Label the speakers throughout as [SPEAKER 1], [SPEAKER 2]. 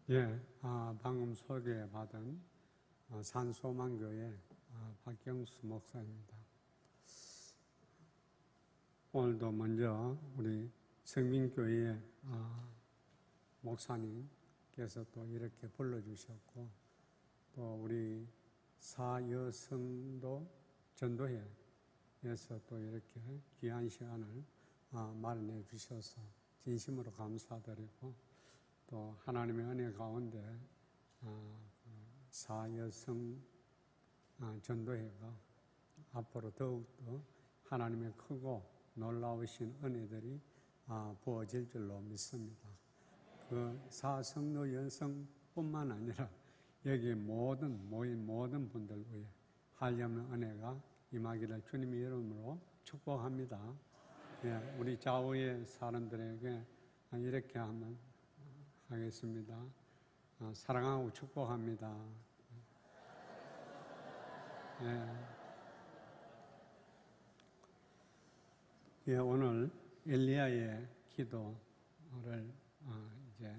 [SPEAKER 1] 방금 소개받은 산소망교회 박경수 목사입니다. 오늘도 먼저 우리 성민교회 목사님께서 또 이렇게 불러주셨고, 또 우리 사여성도 전도회에서 또 이렇게 귀한 시간을 마련해 주셔서 진심으로 감사드리고, 또 하나님의 은혜 가운데 사여성 전도회가 앞으로 더욱더 하나님의 크고 놀라우신 은혜들이 부어질 줄로 믿습니다. 그 사성도 연성뿐만 아니라 여기 모인 모든 분들 위해 한량의 은혜가 임하기를 주님의 이름으로 축복합니다. 우리 좌우의 사람들에게 이렇게 하겠습니다. 사랑하고 축복합니다. 오늘 엘리야의 기도를 이제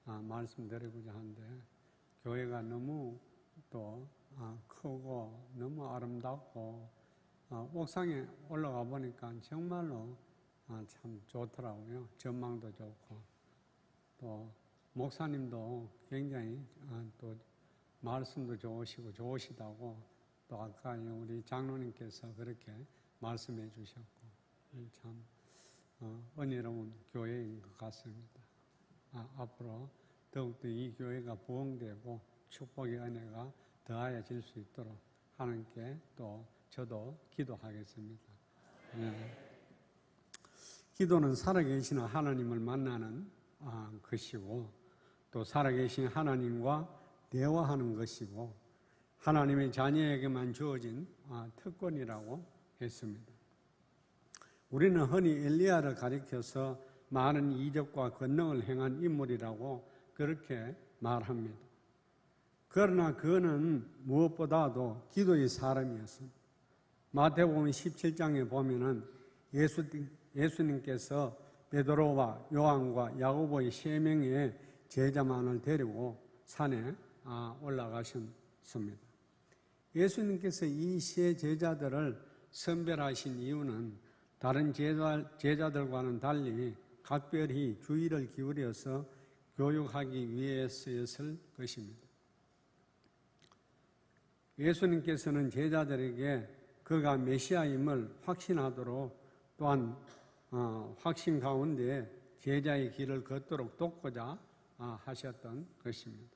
[SPEAKER 1] 말씀드리고자 하는데, 교회가 너무 또 크고 너무 아름답고 옥상에 올라가 보니까 정말로 참 좋더라고요. 전망도 좋고, 또 목사님도 굉장히 또 말씀도 좋으시다고 또 아까 우리 장로님께서 그렇게 말씀해 주셨고, 참 은혜로운 교회인 것 같습니다. 앞으로 더욱더 이 교회가 부흥되고 축복의 은혜가 더하여질 수 있도록 하나님께 또 저도 기도하겠습니다. 기도는 살아계신 하나님을 만나는 것이고, 또 살아계신 하나님과 대화하는 것이고, 하나님의 자녀에게만 주어진 특권이라고 했습니다. 우리는 흔히 엘리야를 가리켜서 많은 이적과 권능을 행한 인물이라고 그렇게 말합니다. 그러나 그는 무엇보다도 기도의 사람이었습니다. 마태복음 17장에 보면은 예수님께서 베드로와 요한과 야고보의 3명의 제자만을 데리고 산에 올라가셨습니다. 예수님께서 이 세 제자들을 선별하신 이유는 다른 제자들과는 달리 각별히 주의를 기울여서 교육하기 위해서였을 것입니다. 예수님께서는 제자들에게 그가 메시아임을 확신하도록, 또한 확신 가운데 제자의 길을 걷도록 돕고자 하셨던 것입니다.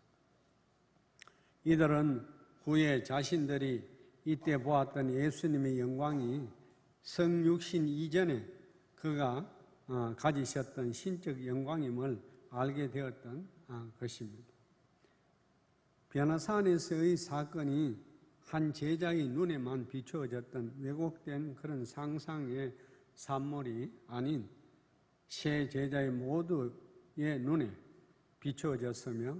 [SPEAKER 1] 이들은 후에 자신들이 이때 보았던 예수님의 영광이 성육신 이전에 그가 가지셨던 신적 영광임을 알게 되었던 것입니다. 변화산에서의 사건이 한 제자의 눈에만 비추어졌던 왜곡된 그런 상상의 산물이 아닌 세 제자의 모두의 눈에 비추어졌으며,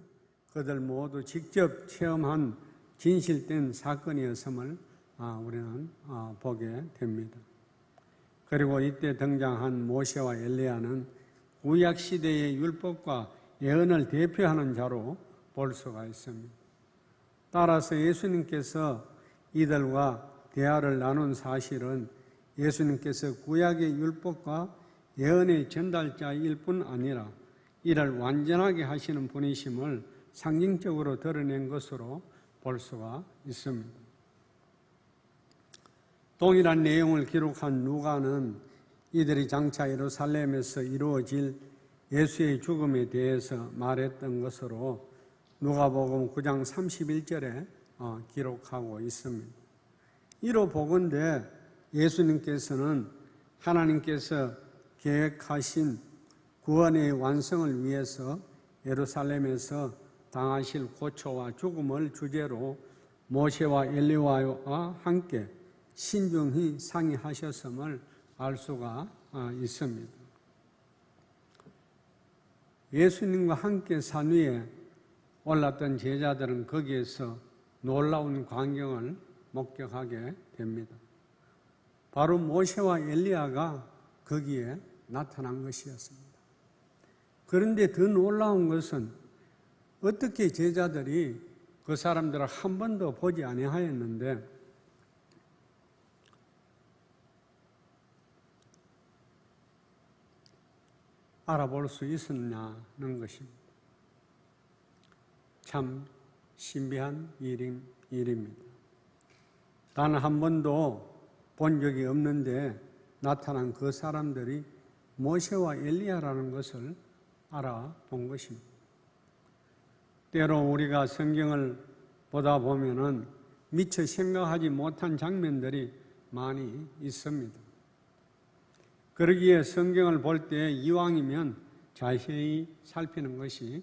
[SPEAKER 1] 그들 모두 직접 체험한 진실된 사건이었음을 우리는 보게 됩니다. 그리고 이때 등장한 모세와 엘리야는 구약 시대의 율법과 예언을 대표하는 자로 볼 수가 있습니다. 따라서 예수님께서 이들과 대화를 나눈 사실은 예수님께서 구약의 율법과 예언의 전달자일 뿐 아니라 이를 완전하게 하시는 분이심을 상징적으로 드러낸 것으로 볼 수가 있습니다. 동일한 내용을 기록한 누가는 이들이 장차 예루살렘에서 이루어질 예수의 죽음에 대해서 말했던 것으로 누가복음 9장 31절에 기록하고 있습니다. 이로 보건대 예수님께서는 하나님께서 계획하신 구원의 완성을 위해서 예루살렘에서 당하실 고초와 죽음을 주제로 모세와 엘리야와 함께 신중히 상의하셨음을 알 수가 있습니다. 예수님과 함께 산 위에 올랐던 제자들은 거기에서 놀라운 광경을 목격하게 됩니다. 바로 모세와 엘리야가 거기에 나타난 것이었습니다. 그런데 더 놀라운 것은 어떻게 제자들이 그 사람들을 한 번도 보지 아니하였는데 알아볼 수 있었냐는 것입니다. 참 신비한 일입니다. 단 한 번도 본 적이 없는데 나타난 그 사람들이 모세와 엘리야라는 것을 알아본 것입니다. 때로 우리가 성경을 보다 보면은 미처 생각하지 못한 장면들이 많이 있습니다. 그러기에 성경을 볼 때 이왕이면 자세히 살피는 것이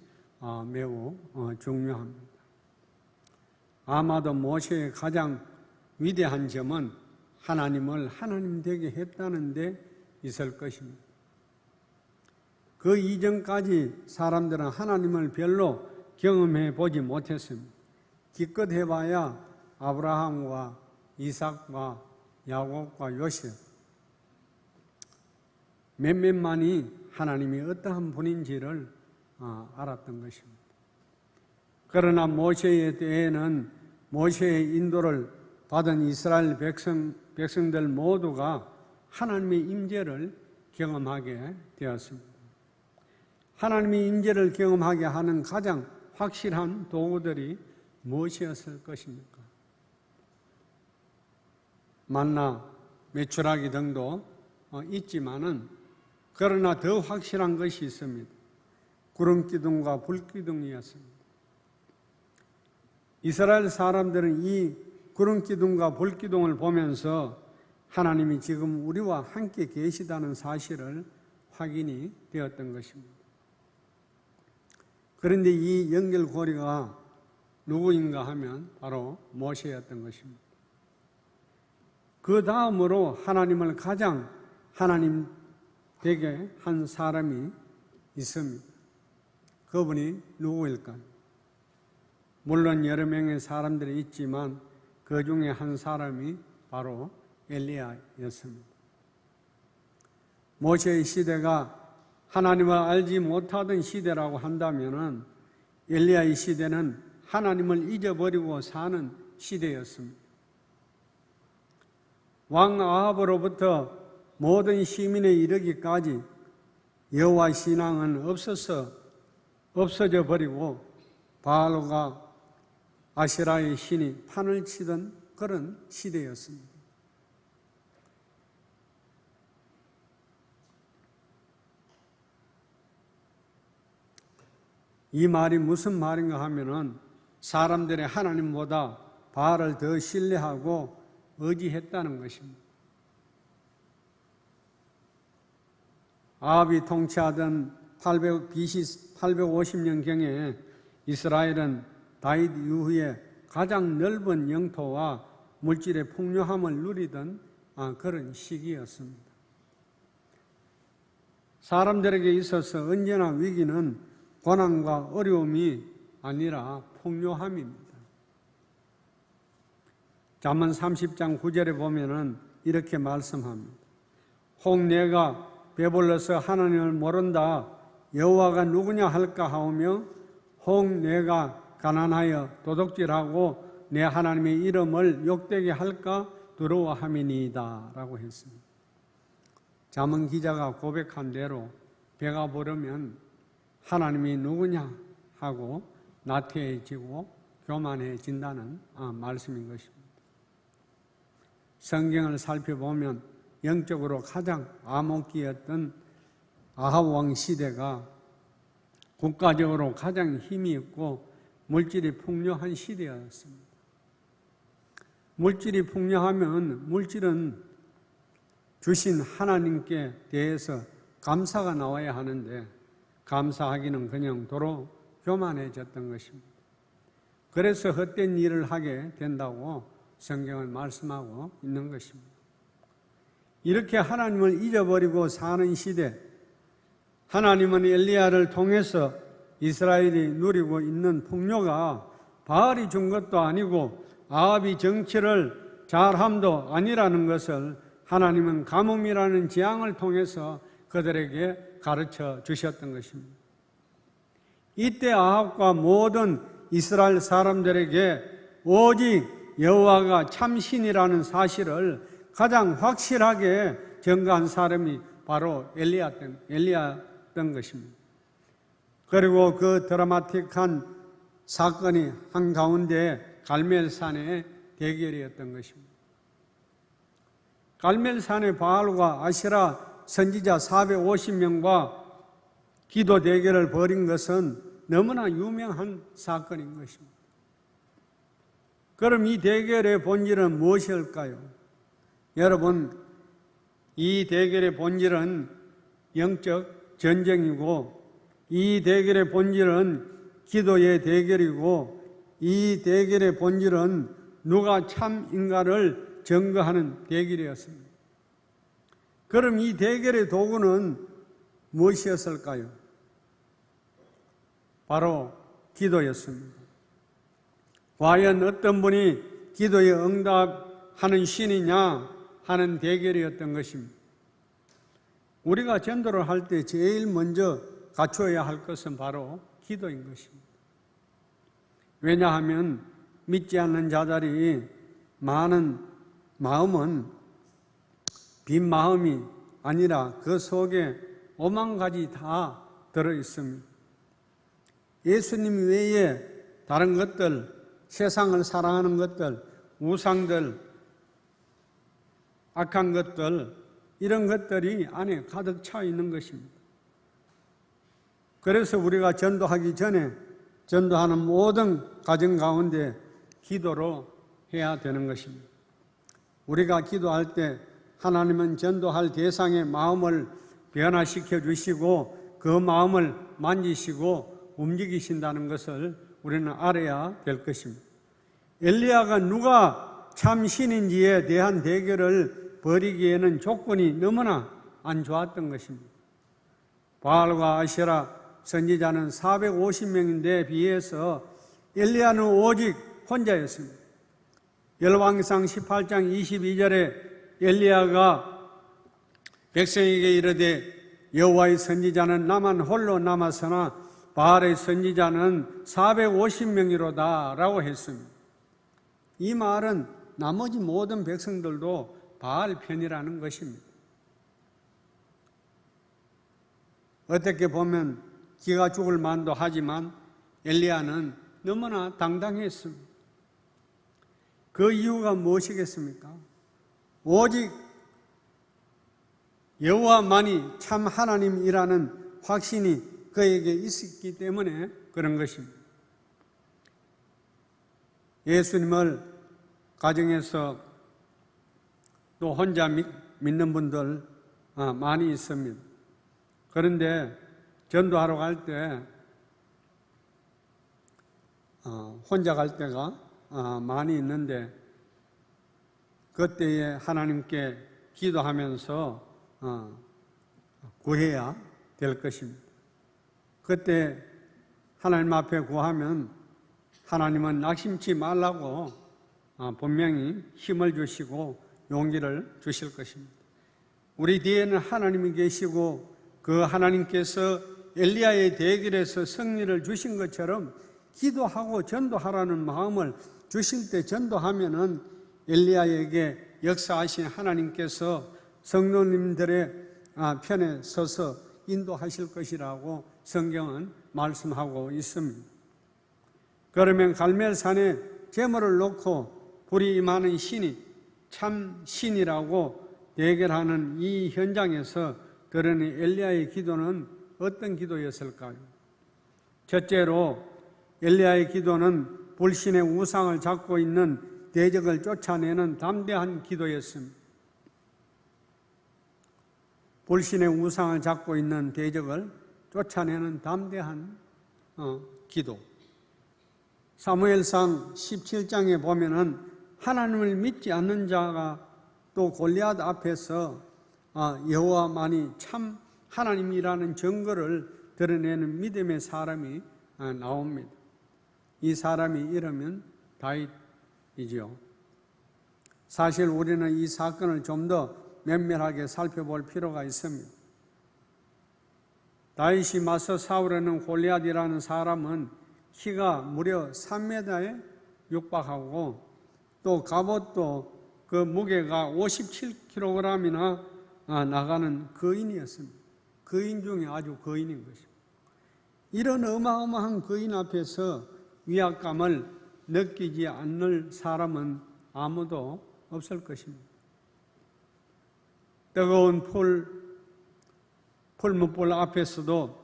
[SPEAKER 1] 매우 중요합니다. 아마도 모세의 가장 위대한 점은 하나님을 하나님 되게 했다는 데 있을 것입니다. 그 이전까지 사람들은 하나님을 별로 경험해 보지 못했습니다. 기껏 해봐야 아브라함과 이삭과 야곱과 요셉 몇몇만이 하나님이 어떠한 분인지를 알았던 것입니다. 그러나 모세의 때에는 모세의 인도를 받은 이스라엘 백성들 모두가 하나님의 임재를 경험하게 되었습니다. 하나님의 임재를 경험하게 하는 가장 확실한 도구들이 무엇이었을 것입니까? 만나, 메추라기 등도 있지만은 그러나 더 확실한 것이 있습니다. 구름기둥과 불기둥이었습니다. 이스라엘 사람들은 이 구름기둥과 불기둥을 보면서 하나님이 지금 우리와 함께 계시다는 사실을 확인이 되었던 것입니다. 그런데 이 연결고리가 누구인가 하면 바로 모세였던 것입니다. 그 다음으로 하나님을 가장 하나님 되게 한 사람이 있습니다. 그분이 누구일까요? 물론 여러 명의 사람들이 있지만 그 중에 한 사람이 바로 엘리야였습니다. 모세의 시대가 하나님을 알지 못하던 시대라고 한다면 엘리야의 시대는 하나님을 잊어버리고 사는 시대였습니다. 왕 아합으로부터 모든 시민에 이르기까지 여호와 신앙은 없어져 버리고 바알과 아세라의 신이 판을 치던 그런 시대였습니다. 이 말이 무슨 말인가 하면은 사람들의 하나님보다 바알을 더 신뢰하고 의지했다는 것입니다. 아합이 통치하던 BC 850년경에 이스라엘은 다윗 이후에 가장 넓은 영토와 물질의 풍요함을 누리던 그런 시기였습니다. 사람들에게 있어서 언제나 위기는 고난과 어려움이 아니라 풍요함입니다. 잠언 30장 9절에 보면은 이렇게 말씀합니다. 혹 내가 배불러서 하나님을 모른다 여호와가 누구냐 할까 하오며 혹 내가 가난하여 도둑질하고 내 하나님의 이름을 욕되게 할까 두려워함이니이다 라고 했습니다. 잠언 기자가 고백한 대로 배가 부르면 하나님이 누구냐 하고 나태해지고 교만해진다는 말씀인 것입니다. 성경을 살펴보면 영적으로 가장 암흑기였던 아합 왕 시대가 국가적으로 가장 힘이 있고 물질이 풍요한 시대였습니다. 물질이 풍요하면 물질은 주신 하나님께 대해서 감사가 나와야 하는데 감사하기는 그냥 도로 교만해졌던 것입니다. 그래서 헛된 일을 하게 된다고 성경은 말씀하고 있는 것입니다. 이렇게 하나님을 잊어버리고 사는 시대, 하나님은 엘리야를 통해서 이스라엘이 누리고 있는 풍요가 바알이 준 것도 아니고 아합이 정치를 잘함도 아니라는 것을 하나님은 가뭄이라는 재앙을 통해서 그들에게 가르쳐 주셨던 것입니다. 이때 아합과 모든 이스라엘 사람들에게 오직 여호와가 참 신이라는 사실을 가장 확실하게 증거한 사람이 바로 엘리야였던 것입니다. 그리고 그 드라마틱한 사건이 한가운데 갈멜산의 대결이었던 것입니다. 갈멜산의 바알과 아시라 선지자 450명과 기도 대결을 벌인 것은 너무나 유명한 사건인 것입니다. 그럼 이 대결의 본질은 무엇일까요? 여러분, 이 대결의 본질은 영적 전쟁이고, 이 대결의 본질은 기도의 대결이고, 이 대결의 본질은 누가 참인가를 증거하는 대결이었습니다. 그럼 이 대결의 도구는 무엇이었을까요? 바로 기도였습니다. 과연 어떤 분이 기도에 응답하는 신이냐 하는 대결이었던 것입니다. 우리가 전도를 할 때 제일 먼저 갖춰야 할 것은 바로 기도인 것입니다. 왜냐하면 믿지 않는 자들이 많은 마음은 빈 마음이 아니라 그 속에 5만 가지 다 들어있습니다. 예수님 외에 다른 것들, 세상을 사랑하는 것들, 우상들, 악한 것들, 이런 것들이 안에 가득 차 있는 것입니다. 그래서 우리가 전도하기 전에 전도하는 모든 가정 가운데 기도로 해야 되는 것입니다. 우리가 기도할 때 하나님은 전도할 대상의 마음을 변화시켜 주시고 그 마음을 만지시고 움직이신다는 것을 우리는 알아야 될 것입니다. 엘리야가 누가 참 신인지에 대한 대결을 벌이기에는 조건이 너무나 안 좋았던 것입니다. 바알과 아세라 선지자는 450명인데 비해서 엘리야는 오직 혼자였습니다. 열왕기상 18장 22절에 엘리야가 백성에게 이르되 여호와의 선지자는 나만 홀로 남았으나 바알의 선지자는 450명이로다 라고 했습니다. 이 말은 나머지 모든 백성들도 바알 편이라는 것입니다. 어떻게 보면 기가 죽을 만도 하지만 엘리야는 너무나 당당했습니다. 그 이유가 무엇이겠습니까? 오직 여호와만이 참 하나님이라는 확신이 그에게 있었기 때문에 그런 것입니다. 예수님을 가정에서 또 혼자 믿는 분들 많이 있습니다. 그런데 전도하러 갈 때 혼자 갈 때가 많이 있는데 그때에 하나님께 기도하면서 구해야 될 것입니다. 그때 하나님 앞에 구하면 하나님은 낙심치 말라고 분명히 힘을 주시고 용기를 주실 것입니다. 우리 뒤에는 하나님이 계시고 그 하나님께서 엘리야의 대결에서 승리를 주신 것처럼 기도하고 전도하라는 마음을 주실 때 전도하면은 엘리야에게 역사하신 하나님께서 성도님들의 편에 서서 인도하실 것이라고 성경은 말씀하고 있습니다. 그러면 갈멜산에 제물을 놓고 불이 임하는 신이 참 신이라고 대결하는 이 현장에서 드러낸 엘리야의 기도는 어떤 기도였을까요? 첫째로 엘리야의 기도는 불신의 우상을 잡고 있는 대적을 쫓아내는 담대한 기도였습니다. 불신의 우상을 잡고 있는 대적을 쫓아내는 담대한 기도. 사무엘상 17장에 보면은 하나님을 믿지 않는 자가 또 골리앗 앞에서 여호와만이 참 하나님이라는 증거를 드러내는 믿음의 사람이 나옵니다. 이 사람이 이러면 다윗이지요. 사실 우리는 이 사건을 좀 더 면밀하게 살펴볼 필요가 있습니다. 다윗이 맞서 싸우려는 골리앗이라는 사람은 키가 무려 3m에 육박하고 또 갑옷도 그 무게가 57kg이나 나가는 거인이었습니다. 거인 중에 아주 거인인 것입니다. 이런 어마어마한 거인 앞에서 위압감을 느끼지 않을 사람은 아무도 없을 것입니다. 뜨거운 풀무불 앞에서도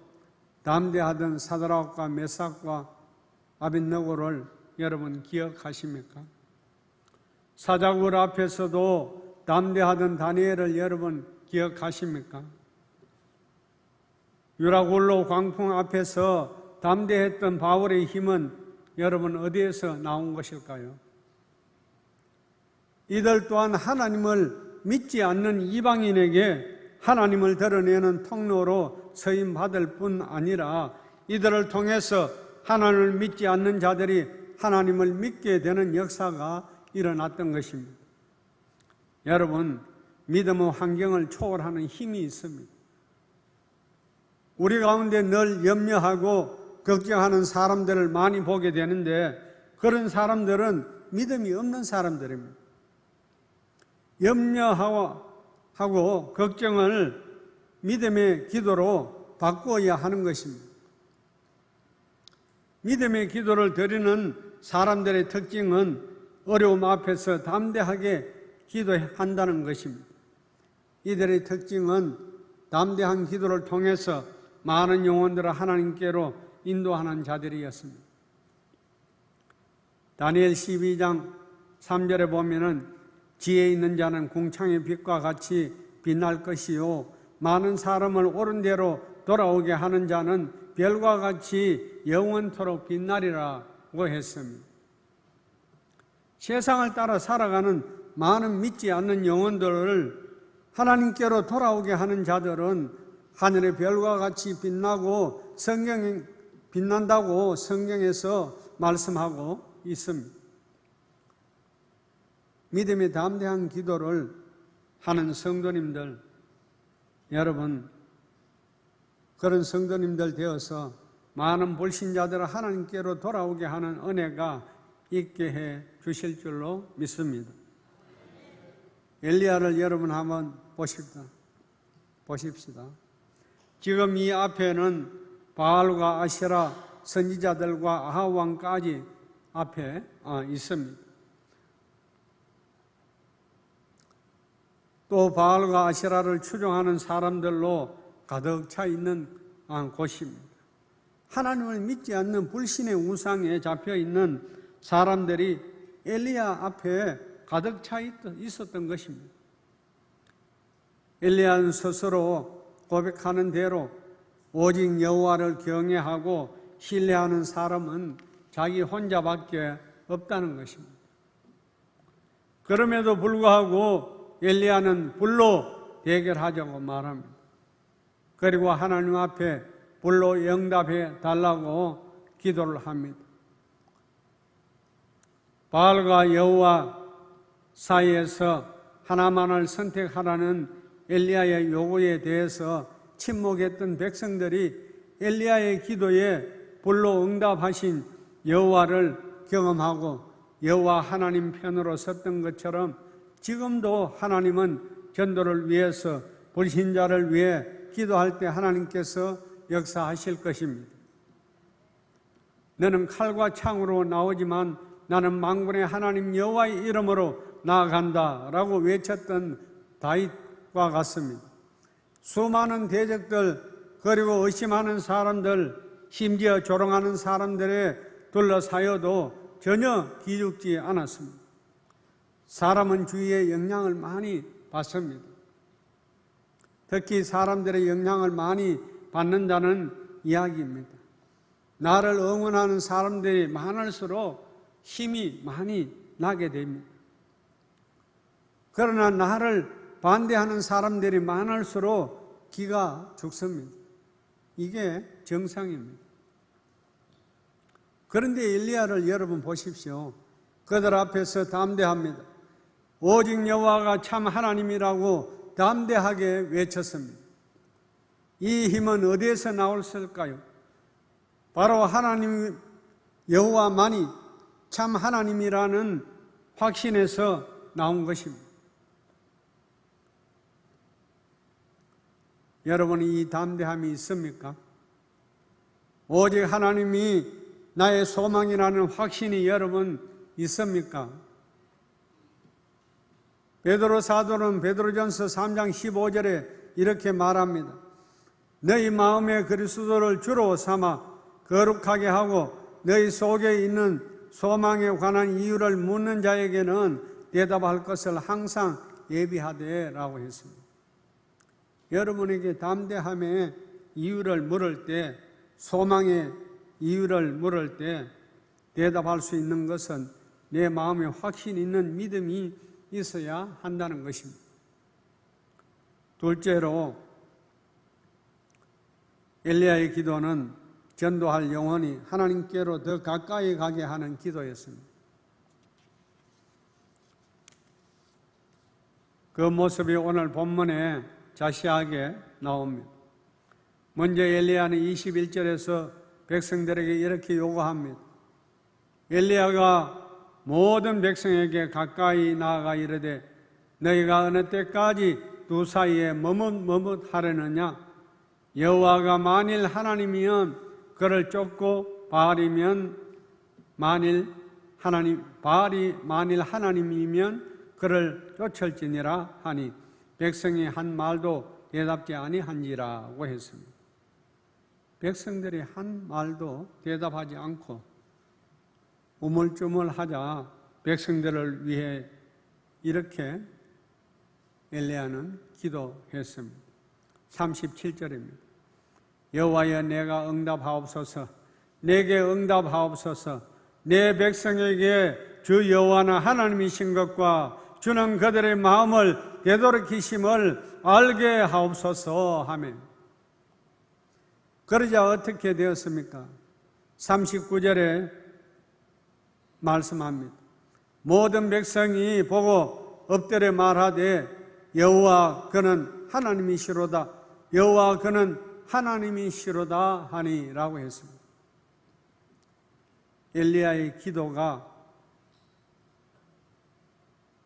[SPEAKER 1] 담대하던 사드락과 메삭과 아벳느고를 여러분 기억하십니까? 사자굴 앞에서도 담대하던 다니엘을 여러분 기억하십니까? 유라굴로 광풍 앞에서 담대했던 바울의 힘은 여러분 어디에서 나온 것일까요? 이들 또한 하나님을 믿지 않는 이방인에게 하나님을 드러내는 통로로 서임받을 뿐 아니라 이들을 통해서 하나님을 믿지 않는 자들이 하나님을 믿게 되는 역사가 일어났던 것입니다. 여러분, 믿음의 환경을 초월하는 힘이 있습니다. 우리 가운데 늘 염려하고 걱정하는 사람들을 많이 보게 되는데 그런 사람들은 믿음이 없는 사람들입니다. 염려하고 걱정을 믿음의 기도로 바꾸어야 하는 것입니다. 믿음의 기도를 드리는 사람들의 특징은 어려움 앞에서 담대하게 기도한다는 것입니다. 이들의 특징은 담대한 기도를 통해서 많은 영혼들을 하나님께로 인도하는 자들이었습니다. 다니엘 12장 3절에 보면은 지혜 있는 자는 궁창의 빛과 같이 빛날 것이요 많은 사람을 옳은 대로 돌아오게 하는 자는 별과 같이 영원토록 빛나리라고 했습니다. 세상을 따라 살아가는 많은 믿지 않는 영혼들을 하나님께로 돌아오게 하는 자들은 하늘의 별과 같이 빛나고 빛난다고 성경에서 말씀하고 있습니다. 믿음의 담대한 기도를 하는 성도님들, 여러분 그런 성도님들 되어서 많은 불신자들을 하나님께로 돌아오게 하는 은혜가 있게 해 주실 줄로 믿습니다. 엘리야를 여러분 한번 보십시다. 지금 이 앞에는 바알과 아세라 선지자들과 아합 왕까지 앞에 있습니다. 또 바알과 아세라를 추종하는 사람들로 가득 차 있는 곳입니다. 하나님을 믿지 않는 불신의 우상에 잡혀 있는 사람들이 엘리야 앞에 가득 차 있었던 것입니다. 엘리야는 스스로 고백하는 대로 오직 여호와를 경외하고 신뢰하는 사람은 자기 혼자밖에 없다는 것입니다. 그럼에도 불구하고 엘리야는 불로 대결하자고 말합니다. 그리고 하나님 앞에 불로 응답해 달라고 기도를 합니다. 바알과 여호와 사이에서 하나만을 선택하라는 엘리야의 요구에 대해서 침묵했던 백성들이 엘리야의 기도에 불로 응답하신 여호와를 경험하고 여호와 하나님 편으로 섰던 것처럼 지금도 하나님은 전도를 위해서 불신자를 위해 기도할 때 하나님께서 역사하실 것입니다. 너는 칼과 창으로 나오지만 나는 만군의 하나님 여호와의 이름으로 나아간다 라고 외쳤던 다윗과 같습니다. 수많은 대적들 그리고 의심하는 사람들 심지어 조롱하는 사람들에 둘러싸여도 전혀 기죽지 않았습니다. 사람은 주위의 영향을 많이 받습니다. 특히 사람들의 영향을 많이 받는다는 이야기입니다. 나를 응원하는 사람들이 많을수록 힘이 많이 나게 됩니다. 그러나 나를 반대하는 사람들이 많을수록 기가 죽습니다. 이게 정상입니다. 그런데 엘리야를 여러분 보십시오. 그들 앞에서 담대합니다. 오직 여호와가 참 하나님이라고 담대하게 외쳤습니다. 이 힘은 어디에서 나올까요? 바로 하나님 여호와만이 참 하나님이라는 확신에서 나온 것입니다. 여러분이 이 담대함이 있습니까? 오직 하나님이 나의 소망이라는 확신이 여러분 있습니까? 베드로 사도는 베드로전서 3장 15절에 이렇게 말합니다. 너희 마음에 그리스도를 주로 삼아 거룩하게 하고 너희 속에 있는 소망에 관한 이유를 묻는 자에게는 대답할 것을 항상 예비하되 라고 했습니다. 여러분에게 담대함의 이유를 물을 때, 소망의 이유를 물을 때 대답할 수 있는 것은 내 마음에 확신 있는 믿음이 있어야 한다는 것입니다. 둘째로 엘리야의 기도는 전도할 영혼이 하나님께로 더 가까이 가게 하는 기도였습니다. 그 모습이 오늘 본문에 자세하게 나옵니다. 먼저 엘리야는 21절에서 백성들에게 이렇게 요구합니다. 엘리야가 모든 백성에게 가까이 나아가 이르되 너희가 어느 때까지 두 사이에 머뭇머뭇하려느냐? 여호와가 만일 하나님이면 그를 쫓고 바알이 만일 하나님이면 그를 쫓을지니라 하니 백성이 한 말도 대답지 아니한지라고 했습니다. 백성들이 한 말도 대답하지 않고 우물쭈물하자 백성들을 위해 이렇게 엘리야는 기도했습니다. 37절입니다. 여호와여 내가 응답하옵소서. 내게 응답하옵소서. 내 백성에게 주 여호와는 하나님이신 것과 주는 그들의 마음을 되돌이키심을 알게 하옵소서 하며 그러자 어떻게 되었습니까? 39절에 말씀합니다. 모든 백성이 보고 엎드려 말하되 여호와 그는 하나님이시로다. 여호와 그는 하나님이시로다 하니라고 했습니다. 엘리야의 기도가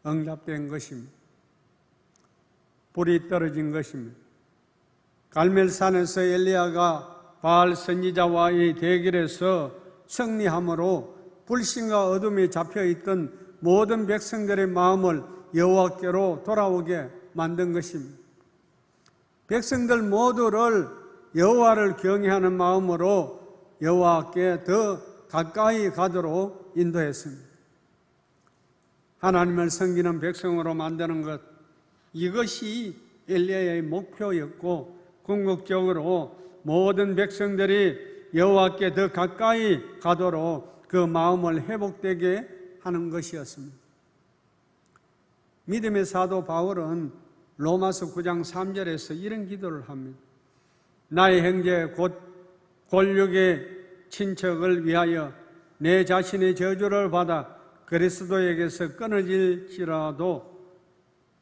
[SPEAKER 1] 응답된 것입니다. 불이 떨어진 것입니다. 갈멜산에서 엘리야가 바알 선지자와의 대결에서 승리함으로 불신과 어둠에 잡혀있던 모든 백성들의 마음을 여호와께로 돌아오게 만든 것입니다. 백성들 모두를 여호와를 경외하는 마음으로 여호와께 더 가까이 가도록 인도했습니다. 하나님을 섬기는 백성으로 만드는 것, 이것이 엘리야의 목표였고 궁극적으로 모든 백성들이 여호와께 더 가까이 가도록 그 마음을 회복되게 하는 것이었습니다. 믿음의 사도 바울은 로마서 9장 3절에서 이런 기도를 합니다. 나의 형제 곧 골육의 친척을 위하여 내 자신의 저주를 받아 그리스도에게서 끊어질지라도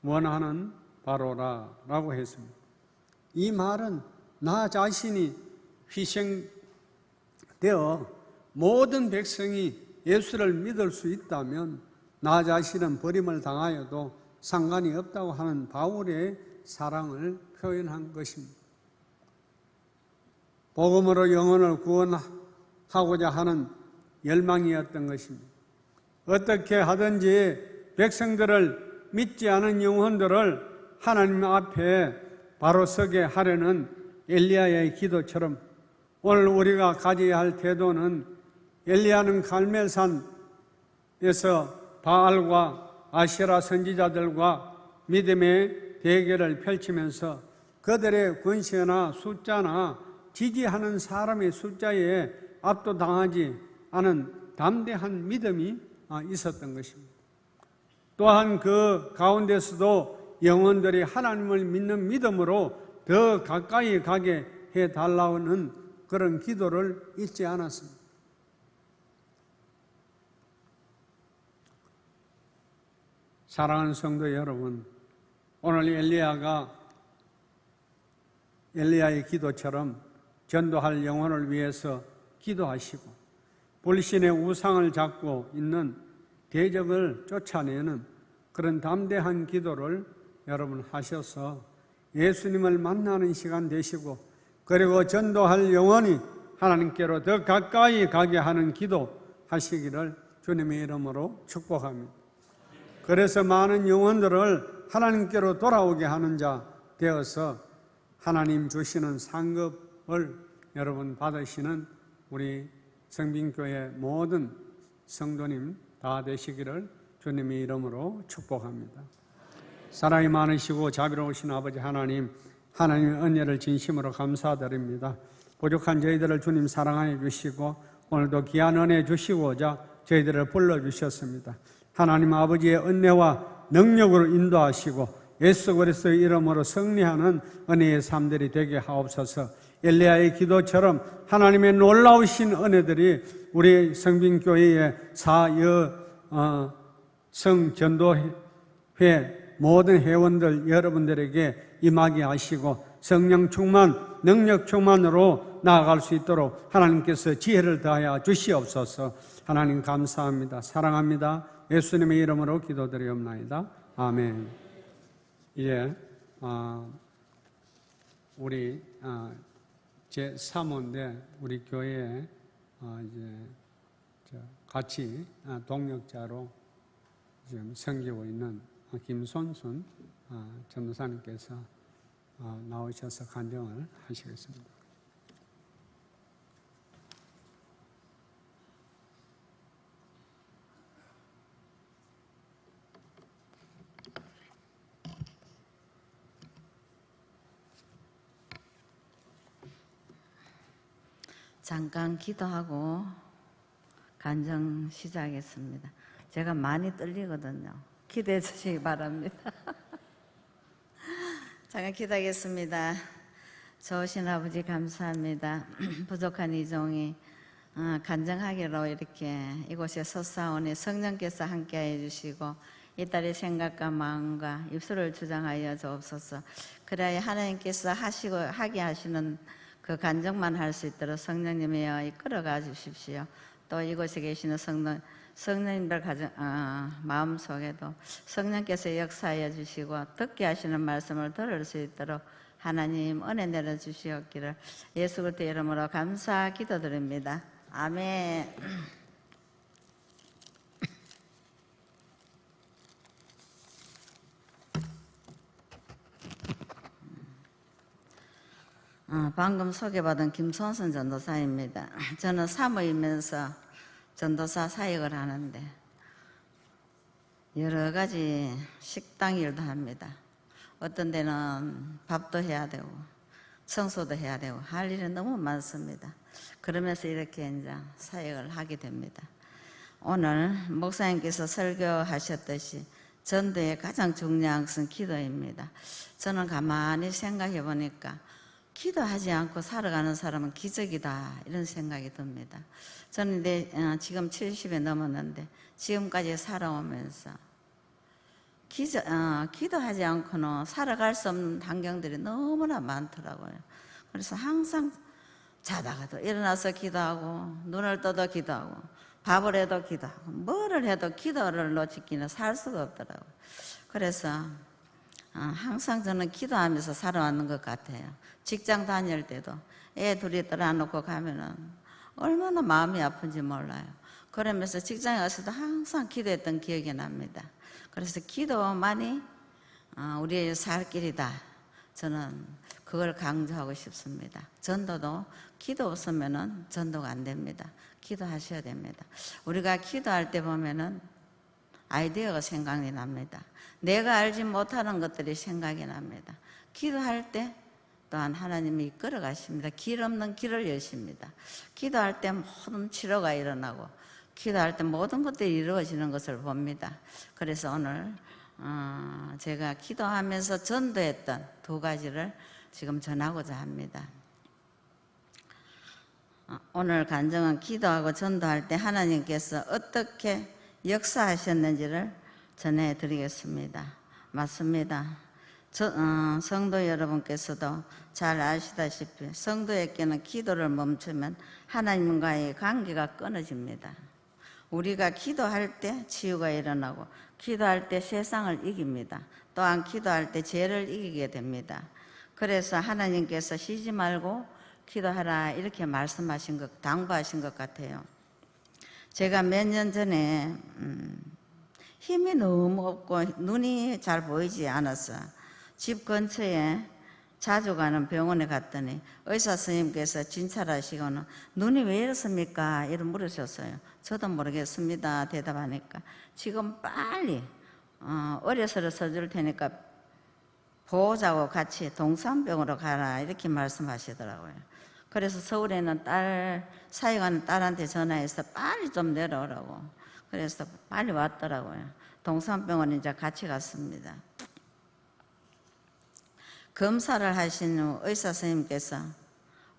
[SPEAKER 1] 원하는 바로라 라고 했습니다. 이 말은 나 자신이 희생되어 모든 백성이 예수를 믿을 수 있다면 나 자신은 버림을 당하여도 상관이 없다고 하는 바울의 사랑을 표현한 것입니다. 복음으로 영혼을 구원하고자 하는 열망이었던 것입니다. 어떻게 하든지 백성들을 믿지 않은 영혼들을 하나님 앞에 바로 서게 하려는 엘리야의 기도처럼 오늘 우리가 가져야 할 태도는 엘리야는 갈멜산에서 바알과 아세라 선지자들과 믿음의 대결을 펼치면서 그들의 권세나 숫자나 지지하는 사람의 숫자에 압도당하지 않은 담대한 믿음이 있었던 것입니다. 또한 그 가운데서도 영혼들이 하나님을 믿는 믿음으로 더 가까이 가게 해달라는 그런 기도를 잊지 않았습니다. 사랑하는 성도 여러분, 오늘 엘리야가 엘리야의 기도처럼 전도할 영혼을 위해서 기도하시고 불신의 우상을 잡고 있는 대적을 쫓아내는 그런 담대한 기도를 여러분 하셔서 예수님을 만나는 시간 되시고 그리고 전도할 영혼이 하나님께로 더 가까이 가게 하는 기도 하시기를 주님의 이름으로 축복합니다. 그래서 많은 영혼들을 하나님께로 돌아오게 하는 자 되어서 하나님 주시는 상급을 여러분 받으시는 우리 성빈교회 모든 성도님 다 되시기를 주님의 이름으로 축복합니다. 사랑이 많으시고 자비로우신 아버지 하나님, 하나님의 은혜를 진심으로 감사드립니다. 부족한 저희들을 주님 사랑하여 주시고 오늘도 귀한 은혜 주시고자 저희들을 불러주셨습니다. 하나님 아버지의 은혜와 능력으로 인도하시고 예수 그리스도의 이름으로 승리하는 은혜의 삶들이 되게 하옵소서. 엘리야의 기도처럼 하나님의 놀라우신 은혜들이 우리 성빈교회의 성전도회 모든 회원들 여러분들에게 임하게 하시고 성령 충만, 능력 충만으로 나아갈 수 있도록 하나님께서 지혜를 더하여 주시옵소서. 하나님 감사합니다. 사랑합니다. 예수님의 이름으로 기도드리옵나이다. 아멘. 이제 우리 제 3호인데 우리 교회에 이제 같이 동역자로 지금 섬기고 있는 김손순 전도사님께서 나오셔서 간증을 하시겠습니다.
[SPEAKER 2] 잠깐 기도하고 간증 시작하겠습니다. 제가 많이 떨리거든요. 기대해 주시기 바랍니다. 잠깐 기도하겠습니다. 좋으신 아버지 감사합니다. 부족한 이종이 간증하기로 이렇게 이곳에 섰사오니 성령께서 함께해 주시고 이 딸의 생각과 마음과 입술을 주장하여 주옵소서. 그래야 하나님께서 하게 하시는 그 간증만 할 수 있도록 성령님이여 이끌어가 주십시오. 또 이곳에 계시는 성령님들 마음속에도 성령께서 역사하여 주시고 듣게 하시는 말씀을 들을 수 있도록 하나님 은혜 내려주시옵기를 예수 그리스도의 이름으로 감사 기도드립니다. 아멘. 방금 소개받은 김손순 전도사입니다. 저는 사모이면서 전도사 사역을 하는데 여러 가지 식당 일도 합니다. 어떤 데는 밥도 해야 되고 청소도 해야 되고 할 일이 너무 많습니다. 그러면서 이렇게 이제 사역을 하게 됩니다. 오늘 목사님께서 설교하셨듯이 전도의 가장 중요한 것은 기도입니다. 저는 가만히 생각해 보니까 기도하지 않고 살아가는 사람은 기적이다 이런 생각이 듭니다. 저는 지금 70이 넘었는데 지금까지 살아오면서 기도하지 않고는 살아갈 수 없는 환경들이 너무나 많더라고요. 그래서 항상 자다가도 일어나서 기도하고 눈을 떠도 기도하고 밥을 해도 기도하고 뭐를 해도 기도를 놓치기는 살 수가 없더라고요. 그래서 항상 저는 기도하면서 살아왔는 것 같아요. 직장 다닐 때도 애 둘이 떠나놓고 가면은 얼마나 마음이 아픈지 몰라요. 그러면서 직장에 가서도 항상 기도했던 기억이 납니다. 그래서 기도만이 우리의 살 길이다. 저는 그걸 강조하고 싶습니다. 전도도 기도 없으면은 전도가 안 됩니다. 기도하셔야 됩니다. 우리가 기도할 때 보면은 아이디어가 생각이 납니다. 내가 알지 못하는 것들이 생각이 납니다. 기도할 때 또한 하나님이 이끌어 가십니다. 길 없는 길을 여십니다. 기도할 때 모든 치료가 일어나고 기도할 때 모든 것들이 이루어지는 것을 봅니다. 그래서 오늘 제가 기도하면서 전도했던 두 가지를 지금 전하고자 합니다. 오늘 간증은 기도하고 전도할 때 하나님께서 어떻게 역사하셨는지를 전해드리겠습니다. 맞습니다. 성도 여러분께서도 잘 아시다시피 성도에게는 기도를 멈추면 하나님과의 관계가 끊어집니다. 우리가 기도할 때 치유가 일어나고 기도할 때 세상을 이깁니다. 또한 기도할 때 죄를 이기게 됩니다. 그래서 하나님께서 쉬지 말고 기도하라 이렇게 말씀하신 것, 당부하신 것 같아요. 제가 몇 년 전에 힘이 너무 없고 눈이 잘 보이지 않았어. 집 근처에 자주 가는 병원에 갔더니 의사 선생님께서 진찰하시고는 눈이 왜 이렇습니까? 이런 물으셨어요. 저도 모르겠습니다. 대답하니까 지금 빨리 의뢰서를 써줄 테니까 보호자하고 같이 동산병으로 가라 이렇게 말씀하시더라고요. 그래서 서울에는 사역하는 딸한테 전화해서 빨리 좀 내려오라고 그래서 빨리 왔더라고요. 동산병원 이제 같이 갔습니다. 검사를 하신 후 의사 선생님께서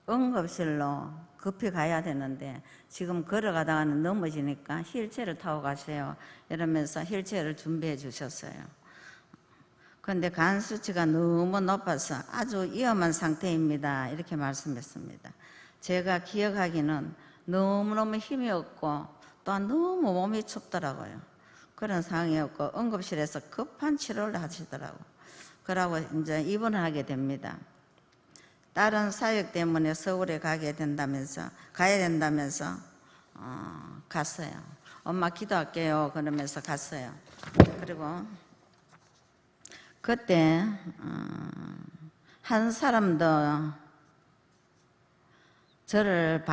[SPEAKER 2] 응급실로 급히 가야 되는데 지금 걸어가다가는 넘어지니까 휠체어를 타고 가세요 이러면서 휠체어를 준비해 주셨어요. 그런데 간 수치가 너무 높아서 아주 위험한 상태입니다 이렇게 말씀했습니다. 제가 기억하기는 너무너무 힘이 없고 또한 너무 몸이 춥더라고요. 그런 상황이었고 응급실에서 급한 치료를 하시더라고요. 그러고 이제 입원을 하게 됩니다. 다른 사역 때문에 서울에 가야 된다면서 갔어요. 엄마 기도할게요 그러면서 갔어요. 그리고 그때 한 사람도 저를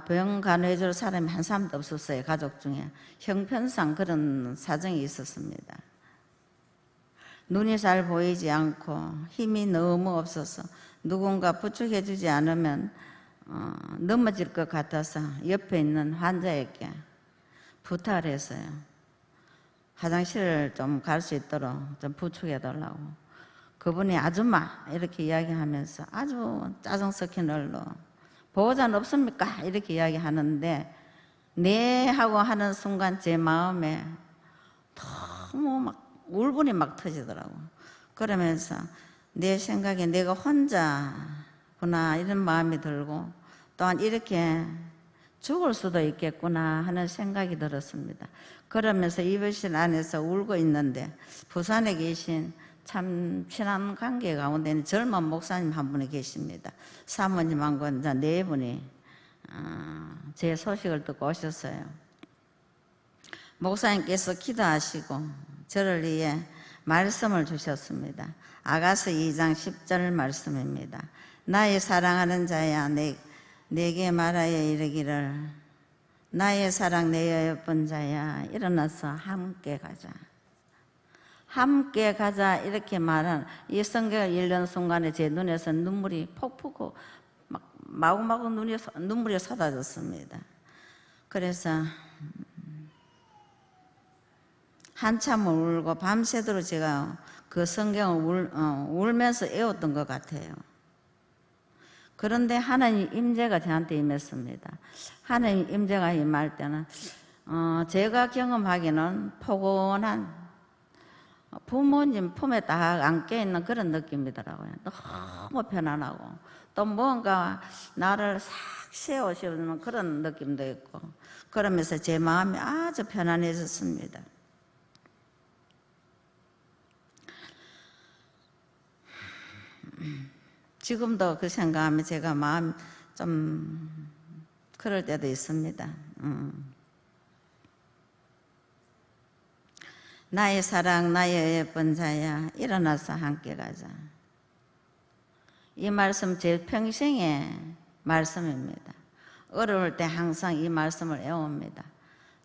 [SPEAKER 2] 병 간호해 줄 사람이 한 사람도 없었어요. 가족 중에 형편상 그런 사정이 있었습니다. 눈이 잘 보이지 않고 힘이 너무 없어서 누군가 부축해 주지 않으면 넘어질 것 같아서 옆에 있는 환자에게 부탁을 했어요. 화장실을 좀 갈 수 있도록 좀 부축해 달라고. 그분이 아줌마 이렇게 이야기하면서 아주 짜증 섞인 얼로 보호자는 없습니까? 이렇게 이야기하는데 네 하고 하는 순간 제 마음에 너무 막 울분이 막 터지더라고. 그러면서 내 생각에 내가 혼자구나 이런 마음이 들고 또한 이렇게 죽을 수도 있겠구나 하는 생각이 들었습니다. 그러면서 입원실 안에서 울고 있는데 부산에 계신 참 친한 관계 가운데는 젊은 목사님 한 분이 계십니다. 사모님하고 이제 네 분이 제 소식을 듣고 오셨어요. 목사님께서 기도하시고 저를 위해 말씀을 주셨습니다. 아가서 2장 10절 말씀입니다. 나의 사랑하는 자야 내게 말하여 이르기를 나의 사랑 내 예쁜 자야 일어나서 함께 가자. 함께 가자 이렇게 말한 이 성경을 읽는 순간에 제 눈에서 눈물이 폭풍 막 마구마구 눈물이 쏟아졌습니다. 그래서 한참을 울고 밤새도록 제가 그 성경을 울면서 애웠던 것 같아요. 그런데 하나님 임재가 저한테 임했습니다. 하나님 임재가 임할 때는 제가 경험하기는 포근한 부모님 품에 딱 안겨있는 그런 느낌이더라고요. 너무 편안하고 또 뭔가 나를 싹 세워주는 그런 느낌도 있고 그러면서 제 마음이 아주 편안해졌습니다. 지금도 그 생각하면 제가 마음 좀 그럴 때도 있습니다. 나의 사랑 나의 예쁜 자야 일어나서 함께 가자. 이 말씀 제 평생의 말씀입니다. 어려울 때 항상 이 말씀을 애웁니다.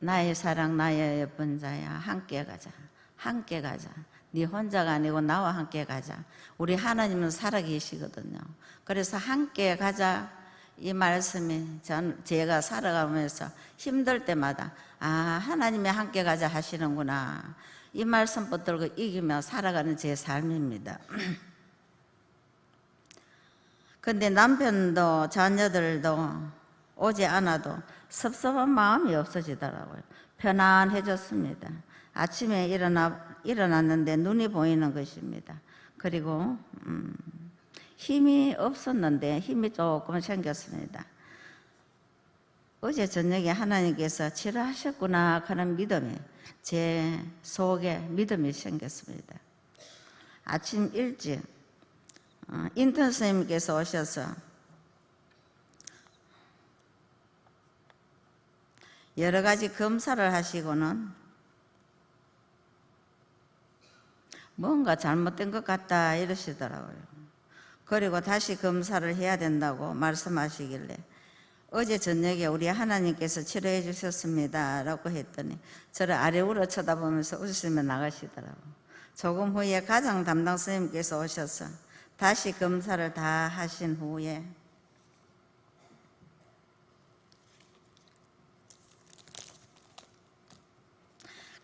[SPEAKER 2] 나의 사랑 나의 예쁜 자야 함께 가자. 함께 가자. 네 혼자가 아니고 나와 함께 가자. 우리 하나님은 살아계시거든요. 그래서 함께 가자 이 말씀이 제가 살아가면서 힘들 때마다 하나님이 함께 가자 하시는구나. 이 말씀 붙들고 이기며 살아가는 제 삶입니다. 근데 남편도 자녀들도 오지 않아도 섭섭한 마음이 없어지더라고요. 편안해졌습니다. 아침에 일어났는데 눈이 보이는 것입니다. 그리고 힘이 없었는데 힘이 조금 생겼습니다. 어제 저녁에 하나님께서 치료하셨구나 하는 믿음이 제 속에 믿음이 생겼습니다. 아침 일찍 인턴 선생님께서 오셔서 여러 가지 검사를 하시고는 뭔가 잘못된 것 같다 이러시더라고요. 그리고 다시 검사를 해야 된다고 말씀하시길래 어제 저녁에 우리 하나님께서 치료해 주셨습니다 라고 했더니 저를 아래우러 쳐다보면서 웃으시며 나가시더라고요. 조금 후에 가정 담당 선생님께서 오셔서 다시 검사를 다 하신 후에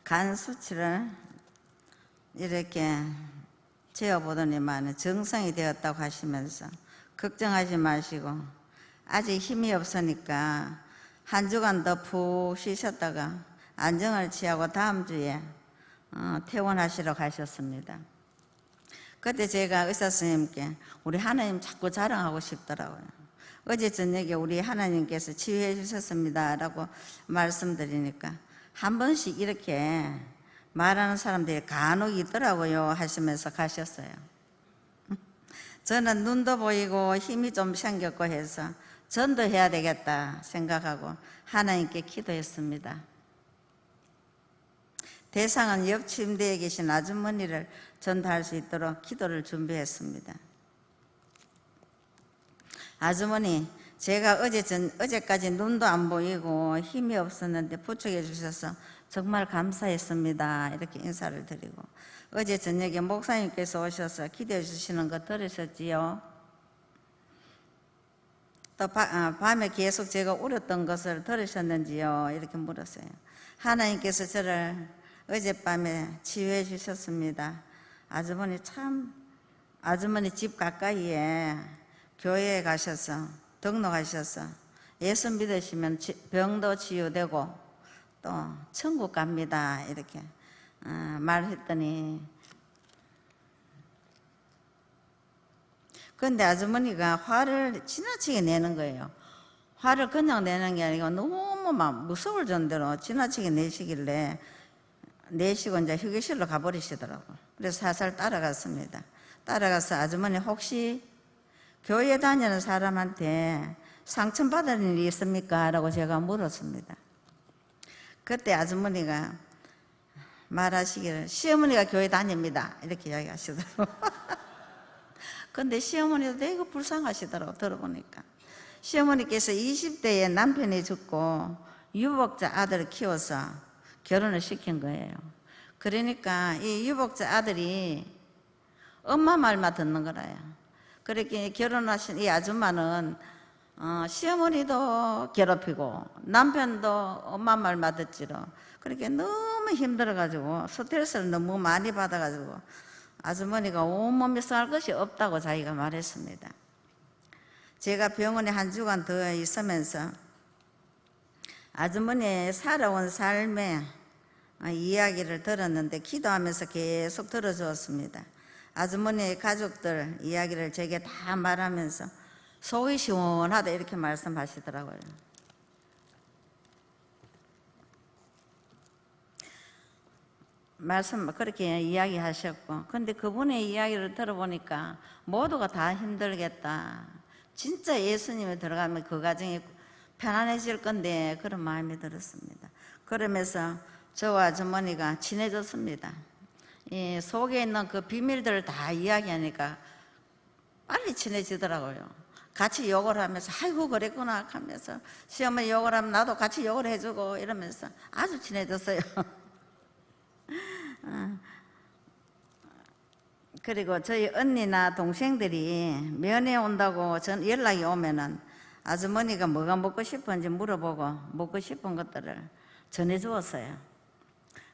[SPEAKER 2] 간 수치를 이렇게 재어보더니만 정상이 되었다고 하시면서 걱정하지 마시고 아직 힘이 없으니까 한 주간 더 푹 쉬셨다가 안정을 취하고 다음 주에 퇴원하시러 가셨습니다. 그때 제가 의사 선생님께 우리 하나님 자꾸 자랑하고 싶더라고요. 어제 저녁에 우리 하나님께서 치유해 주셨습니다 라고 말씀드리니까 한 번씩 이렇게 말하는 사람들이 간혹 있더라고요 하시면서 가셨어요. 저는 눈도 보이고 힘이 좀 생겼고 해서 전도해야 되겠다 생각하고 하나님께 기도했습니다. 대상은 옆 침대에 계신 아주머니를 전도할 수 있도록 기도를 준비했습니다. 아주머니, 제가 어제까지 눈도 안 보이고 힘이 없었는데 부축해 주셔서 정말 감사했습니다. 이렇게 인사를 드리고 어제 저녁에 목사님께서 오셔서 기도해 주시는 거 들으셨지요? 또 밤에 계속 제가 울었던 것을 들으셨는지요? 이렇게 물었어요. 하나님께서 저를 어젯밤에 치유해 주셨습니다. 아주머니 집 가까이에 교회에 가셔서 등록하셔서 예수 믿으시면 병도 치유되고 또 천국 갑니다. 이렇게 말했더니 그런데 아주머니가 화를 지나치게 내는 거예요. 화를 그냥 내는 게 아니고 너무 막 무서울 정도로 지나치게 내시고 이제 휴게실로 가버리시더라고요. 그래서 살살 따라갔습니다. 따라가서 아주머니 혹시 교회 다니는 사람한테 상처받은 일이 있습니까? 라고 제가 물었습니다. 그때 아주머니가 말하시기를 시어머니가 교회 다닙니다. 이렇게 이야기하시더라고요. 근데 시어머니도 되게 불쌍하시더라고요. 들어보니까. 시어머니께서 20대에 남편이 죽고 유복자 아들을 키워서 결혼을 시킨 거예요. 그러니까 이 유복자 아들이 엄마 말만 듣는 거라요. 그렇게 결혼하신 이 아줌마는 시어머니도 괴롭히고 남편도 엄마 말만 듣지로 그렇게 너무 힘들어가지고 스트레스를 너무 많이 받아가지고 아주머니가 온몸에 쌀 것이 없다고 자기가 말했습니다. 제가 병원에 한 주간 더 있으면서 아주머니의 살아온 삶의 이야기를 들었는데 기도하면서 계속 들어주었습니다. 아주머니의 가족들 이야기를 제게 다 말하면서 속이 시원하다 이렇게 말씀하시더라고요. 그렇게 이야기하셨고 근데 그분의 이야기를 들어보니까 모두가 다 힘들겠다. 진짜 예수님이 들어가면 그 가정이 편안해질 건데 그런 마음이 들었습니다. 그러면서 저와 아주머니가 친해졌습니다. 이 속에 있는 그 비밀들을 다 이야기하니까 빨리 친해지더라고요. 같이 욕을 하면서 아이고 그랬구나 하면서 시어머니 욕을 하면 나도 같이 욕을 해주고 이러면서 아주 친해졌어요. 그리고 저희 언니나 동생들이 면회 온다고 전 연락이 오면은 아주머니가 뭐가 먹고 싶은지 물어보고 먹고 싶은 것들을 전해주었어요.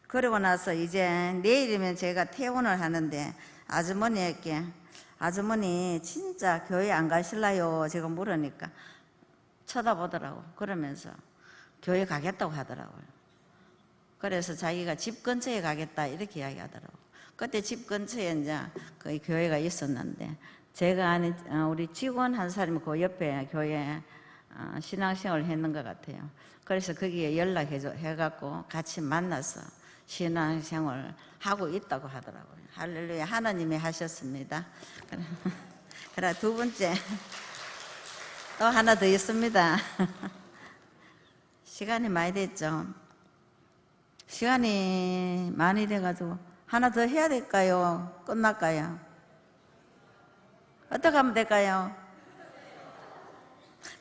[SPEAKER 2] 그러고 나서 이제 내일이면 제가 퇴원을 하는데 아주머니에게 아주머니 진짜 교회 안 가실라요? 제가 물으니까 쳐다보더라고. 그러면서 교회 가겠다고 하더라고요. 그래서 자기가 집 근처에 가겠다 이렇게 이야기하더라고. 그때 집 근처에 이제 그 교회가 있었는데 제가 아는 우리 직원 한 사람이 그 옆에 교회에 신앙생활을 했는 것 같아요. 그래서 거기에 연락해갖고 같이 만나서 신앙생활 하고 있다고 하더라고요. 할렐루야, 하나님이 하셨습니다. 그래 두 번째 또 하나 더 있습니다. 시간이 많이 됐죠. 시간이 많이 돼가지고 하나 더 해야 될까요? 끝날까요? 어떻게 하면 될까요?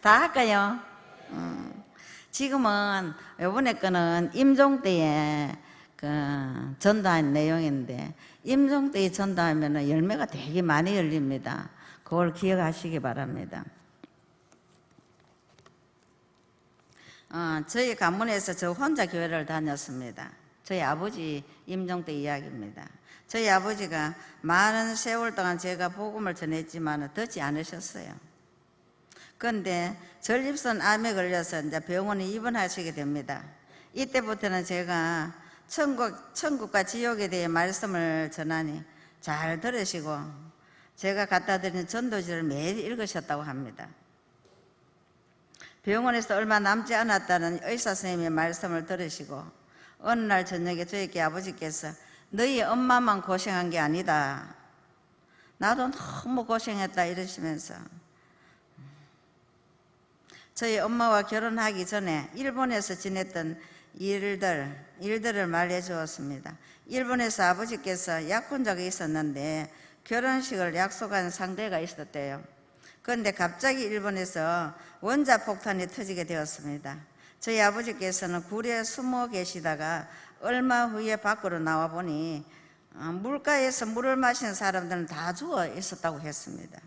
[SPEAKER 2] 다 할까요? 지금은 이번에 거는 임종 때에 그 전도한 내용인데 임종 때에 전도하면 열매가 되게 많이 열립니다. 그걸 기억하시기 바랍니다. 저희 가문에서 저 혼자 교회를 다녔습니다. 저희 아버지 임종 때 이야기입니다. 저희 아버지가 많은 세월 동안 제가 복음을 전했지만 듣지 않으셨어요. 그런데 전립선 암에 걸려서 이제 병원에 입원하시게 됩니다. 이때부터는 제가 천국과 지옥에 대해 말씀을 전하니 잘 들으시고 제가 갖다 드린 전도지를 매일 읽으셨다고 합니다. 병원에서 얼마 남지 않았다는 의사 선생님의 말씀을 들으시고 어느 날 저녁에 저에게 아버지께서 너희 엄마만 고생한 게 아니다. 나도 너무 고생했다 이러시면서 저희 엄마와 결혼하기 전에 일본에서 지냈던 일들을 말해 주었습니다. 일본에서 아버지께서 약혼자가 있었는데 결혼식을 약속한 상대가 있었대요. 그런데 갑자기 일본에서 원자폭탄이 터지게 되었습니다. 저희 아버지께서는 굴에 숨어 계시다가 얼마 후에 밖으로 나와 보니 물가에서 물을 마시는 사람들은 다 죽어 있었다고 했습니다.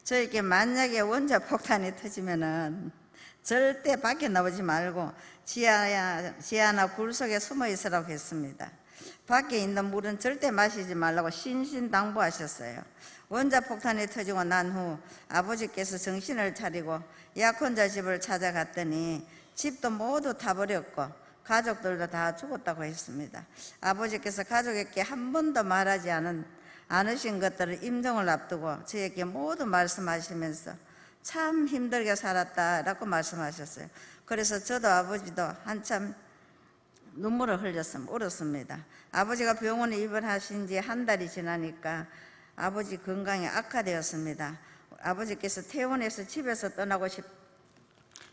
[SPEAKER 2] 저에게 만약에 원자폭탄이 터지면은 절대 밖에 나오지 말고 지하나 굴 속에 숨어 있으라고 했습니다. 밖에 있는 물은 절대 마시지 말라고 신신당부하셨어요. 원자폭탄이 터지고 난 후 아버지께서 정신을 차리고 약혼자 집을 찾아갔더니 집도 모두 타버렸고 가족들도 다 죽었다고 했습니다. 아버지께서 가족에게 한 번도 말하지 않으신 것들을 임종을 앞두고 저에게 모두 말씀하시면서 참 힘들게 살았다라고 말씀하셨어요. 그래서 저도 아버지도 한참 눈물을 울었습니다. 아버지가 병원에 입원하신 지 한 달이 지나니까 아버지 건강이 악화되었습니다. 아버지께서 퇴원해서 집에서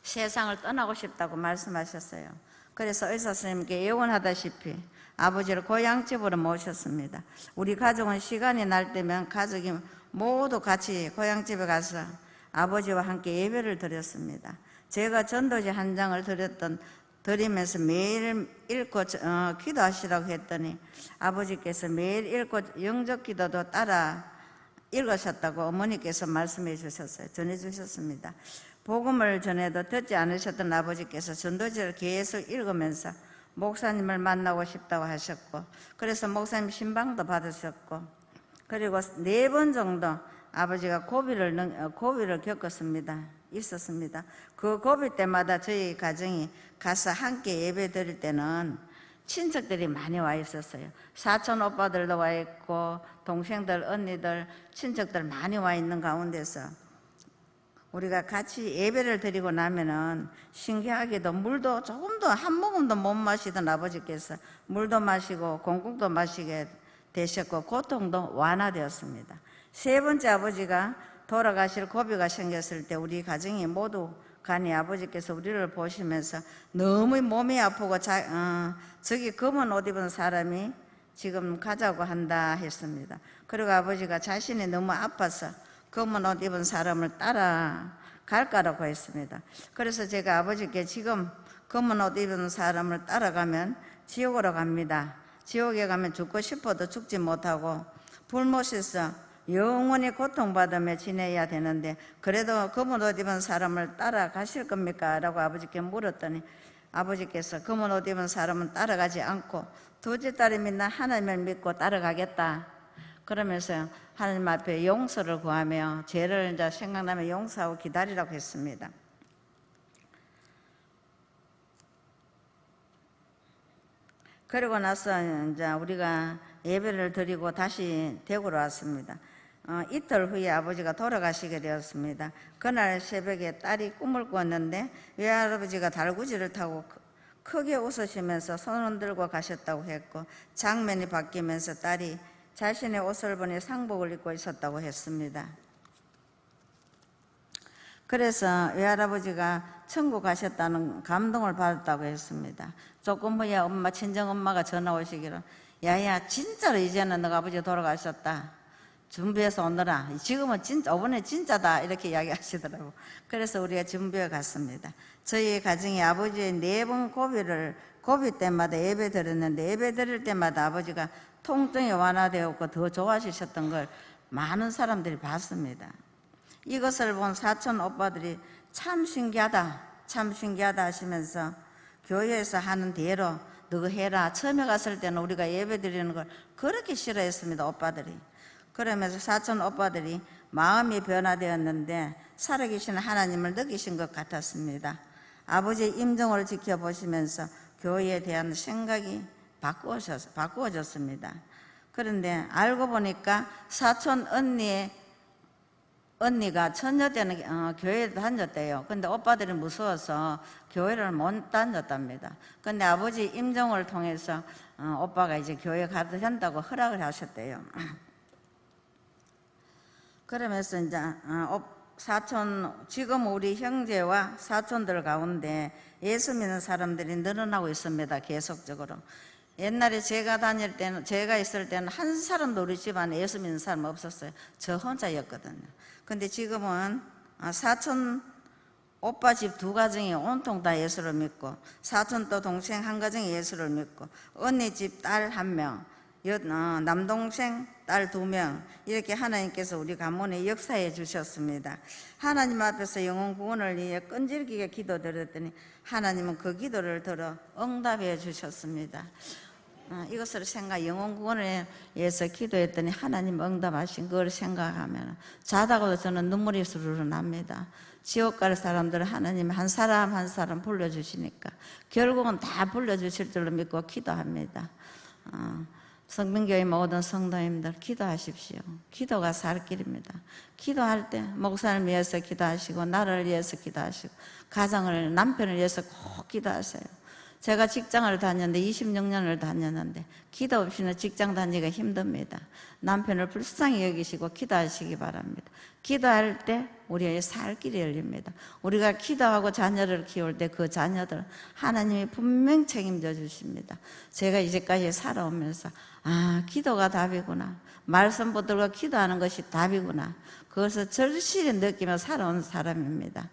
[SPEAKER 2] 세상을 떠나고 싶다고 말씀하셨어요. 그래서 의사 선생님께 예언하다시피 아버지를 고향집으로 모셨습니다. 우리 가족은 시간이 날 때면 가족이 모두 같이 고향집에 가서 아버지와 함께 예배를 드렸습니다. 제가 전도지 한 장을 드리면서 매일 읽고 기도하시라고 했더니 아버지께서 매일 읽고 영적 기도도 따라 읽으셨다고 어머니께서 말씀해 주셨어요. 전해 주셨습니다. 복음을 전해도 듣지 않으셨던 아버지께서 전도지를 계속 읽으면서 목사님을 만나고 싶다고 하셨고 그래서 목사님 신방도 받으셨고 그리고 4번 정도 아버지가 고비를 있었습니다. 그 고비 때마다 저희 가정이 가서 함께 예배 드릴 때는 친척들이 많이 와 있었어요. 사촌 오빠들도 와 있고 동생들, 언니들, 친척들 많이 와 있는 가운데서 우리가 같이 예배를 드리고 나면은 신기하게도 물도 조금도 한 모금도 못 마시던 아버지께서 물도 마시고 공국도 마시게 되셨고 고통도 완화되었습니다. 3번째 아버지가 돌아가실 고비가 생겼을 때 우리 가정이 모두 가니 아버지께서 우리를 보시면서 너무 몸이 아프고 저기 검은 옷 입은 사람이 지금 가자고 한다 했습니다. 그리고 아버지가 자신이 너무 아파서 검은 옷 입은 사람을 따라 갈까라고 했습니다. 그래서 제가 아버지께 지금 검은 옷 입은 사람을 따라가면 지옥으로 갑니다. 지옥에 가면 죽고 싶어도 죽지 못하고 불못에서 영원히 고통받으며 지내야 되는데 그래도 검은 옷 입은 사람을 따라가실 겁니까? 라고 아버지께 물었더니 아버지께서 검은 옷 입은 사람은 따라가지 않고 둘째 딸이 믿는 하나님을 믿고 따라가겠다 그러면서 하나님 앞에 용서를 구하며 죄를 이제 생각나면 용서하고 기다리라고 했습니다. 그리고 나서 이제 우리가 예배를 드리고 다시 대구로 왔습니다. 이틀 후에 아버지가 돌아가시게 되었습니다. 그날 새벽에 딸이 꿈을 꿨는데 외할아버지가 달구지를 타고 크게 웃으시면서 손을 들고 가셨다고 했고, 장면이 바뀌면서 딸이 자신의 옷을 보니 상복을 입고 있었다고 했습니다. 그래서 외할아버지가 천국 가셨다는 감동을 받았다고 했습니다. 조금 후에 친정엄마가 전화 오시기로, 야야 진짜로 이제는 너가 아버지 돌아가셨다, 준비해서 오너라, 지금은 진짜 이번에 진짜다, 이렇게 이야기하시더라고요. 그래서 우리가 준비해 갔습니다. 저희 가정이 아버지의 4번 고비 때마다 예배 드렸는데, 예배 드릴 때마다 아버지가 통증이 완화되었고 더 좋아지셨던 걸 많은 사람들이 봤습니다. 이것을 본 사촌 오빠들이 참 신기하다 하시면서 교회에서 하는 대로 너 해라. 처음에 갔을 때는 우리가 예배 드리는 걸 그렇게 싫어했습니다, 오빠들이. 그러면서 사촌 오빠들이 마음이 변화되었는데 살아계신 하나님을 느끼신 것 같았습니다. 아버지의 임종을 지켜보시면서 교회에 대한 생각이 바꾸어졌습니다. 그런데 알고 보니까 사촌 언니가 처녀 때는 교회에 다녔대요. 근데 오빠들이 무서워서 교회를 못 다녔답니다. 근데 아버지 임종을 통해서 오빠가 이제 교회 가도 된다고 허락을 하셨대요. 그러면서 이제 지금 우리 형제와 사촌들 가운데 예수 믿는 사람들이 늘어나고 있습니다, 계속적으로. 옛날에 제가 있을 때는 한 사람도 우리 집안에 예수 믿는 사람 없었어요. 저 혼자였거든요. 근데 지금은 사촌 오빠 집 2가정이 온통 다 예수를 믿고, 사촌 또 동생 1가정이 예수를 믿고, 언니 집 딸 1명, 남동생 딸 2명, 이렇게 하나님께서 우리 가문에 역사해 주셨습니다. 하나님 앞에서 영혼 구원을 위해 끈질기게 기도드렸더니 하나님은 그 기도를 들어 응답해 주셨습니다. 이것을 영혼 구원을 위해서 기도했더니 하나님 응답하신 걸 생각하면 자다가도 저는 눈물이 스르르 납니다. 지옥 갈 사람들을 하나님 한 사람 한 사람 불러주시니까 결국은 다 불러주실 줄로 믿고 기도합니다. 성민교회 모든 성도님들 기도하십시오. 기도가 살 길입니다. 기도할 때 목사를 위해서 기도하시고, 나를 위해서 기도하시고, 가정을, 남편을 위해서 꼭 기도하세요. 제가 직장을 다녔는데 26년을 다녔는데 기도 없이는 직장 다니기가 힘듭니다. 남편을 불쌍히 여기시고 기도하시기 바랍니다. 기도할 때 우리의 살 길이 열립니다. 우리가 기도하고 자녀를 키울 때 그 자녀들은 하나님이 분명 책임져 주십니다. 제가 이제까지 살아오면서 기도가 답이구나, 말씀 붙들고 기도하는 것이 답이구나, 그것을 절실히 느끼며 살아온 사람입니다.